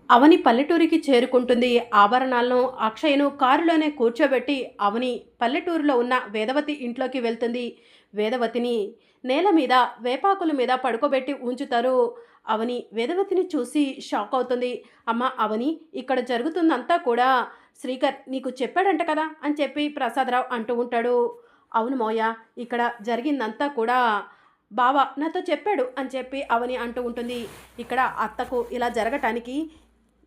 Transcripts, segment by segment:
అవని పల్లెటూరికి చేరుకుంటుంది. ఆభరణాలను అక్షయ్‌ను కారులోనే కూర్చోబెట్టి అవని పల్లెటూరులో ఉన్న వేదవతి ఇంట్లోకి వెళ్తుంది. వేదవతిని నేల మీద వేపాకుల మీద పడుకోబెట్టి ఉంచుతారు. అవని వేదవతిని చూసి షాక్ అవుతుంది. అమ్మ అవని, ఇక్కడ జరుగుతుందంతా కూడా శ్రీకర్ నీకు చెప్పాడంట కదా అని చెప్పి ప్రసాదరావు అంటూ ఉంటాడు. అవును మోయ, ఇక్కడ జరిగిందంతా కూడా బావ నాతో చెప్పాడు అని చెప్పి అవని అంటూ ఉంటుంది. ఇక్కడ అత్తకు ఇలా జరగటానికి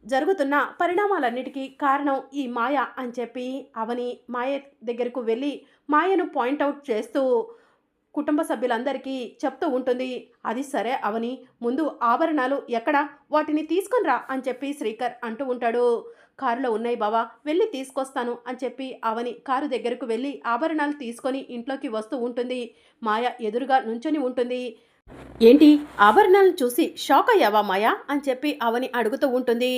జరుగుతున్న పరిణామాలన్నిటికీ కారణం ఈ మాయ అని చెప్పి అవని మాయ దగ్గరకు వెళ్ళి మాయను పాయింట్అవుట్ చేస్తూ కుటుంబ సభ్యులందరికీ చెప్తూ ఉంటుంది. అది సరే అవని, ముందు ఆభరణాలు ఎక్కడ, వాటిని తీసుకొని రా అని చెప్పి శ్రీకర్ అంటూ ఉంటాడు. కారులో ఉన్నాయి బావా, వెళ్ళి తీసుకొస్తాను అని చెప్పి అవని కారు దగ్గరకు వెళ్ళి ఆభరణాలు తీసుకొని ఇంట్లోకి వస్తూ ఉంటుంది. మాయ ఎదురుగా నుంచొని ఉంటుంది. ఏంటి, ఆభరణాలను చూసి షాక్ అయ్యావా మాయా అని చెప్పి అవని అడుగుతూ ఉంటుంది.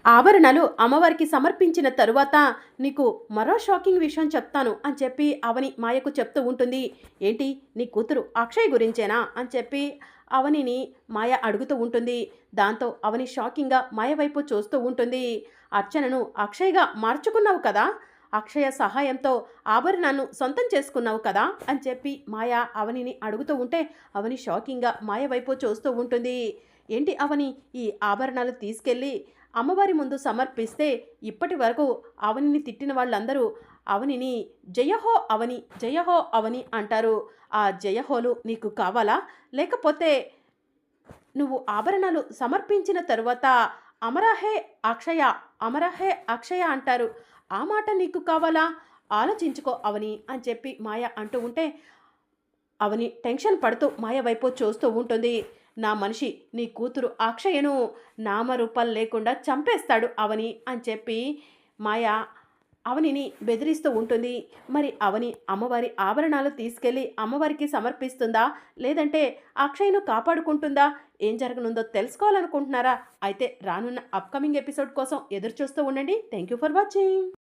ఆభరణాలు అమ్మవారికి సమర్పించిన తరువాత నీకు మరో షాకింగ్ విషయం చెప్తాను అని చెప్పి అవని మాయకు చెప్తూ ఉంటుంది. ఏంటి, నీ కూతురు అక్షయ్ గురించేనా అని చెప్పి అవనిని మాయ అడుగుతూ ఉంటుంది. దాంతో అవని షాకింగ్గా మాయ వైపు చూస్తూ ఉంటుంది. అర్చనను అక్షయ్గా మార్చుకున్నావు కదా, అక్షయ సహాయంతో ఆభరణాలను సొంతం చేసుకున్నావు కదా అని చెప్పి మాయ అవనిని అడుగుతూ ఉంటే అవని షాకింగ్గా మాయ వైపు చూస్తూ ఉంటుంది. ఏంటి అవని, ఈ ఆభరణాలు తీసుకెళ్ళి అమ్మవారి ముందు సమర్పిస్తే ఇప్పటి వరకు అవనిని తిట్టిన వాళ్ళందరూ అవనిని జయహో అవని జయహో అవని అంటారు. ఆ జయహోలు నీకు కావాలా, లేకపోతే నువ్వు ఆభరణాలు సమర్పించిన తరువాత అమరహే అక్షయ అమరహే అక్షయ అంటారు, ఆ మాట నీకు కావాలా, ఆలోచించుకో అవని అని చెప్పి మాయ అంటూ ఉంటే అవని టెన్షన్ పడుతూ మాయ వైపు చూస్తూ ఉంటుంది. నా మనిషి నీ కూతురు అక్షయను నామరూపాలు లేకుండా చంపేస్తాడు అవని అని చెప్పి మాయ అవనిని బెదిరిస్తూ ఉంటుంది. మరి అవని అమ్మవారి ఆభరణాలు తీసుకెళ్ళి అమ్మవారికి సమర్పిస్తుందా, లేదంటే అక్షయ్ను కాపాడుకుంటుందా, ఏం జరగనుందో తెలుసుకోవాలనుకుంటున్నారా? అయితే రానున్న అప్కమింగ్ ఎపిసోడ్ కోసం ఎదురు చూస్తూ ఉండండి. Thank you for watching.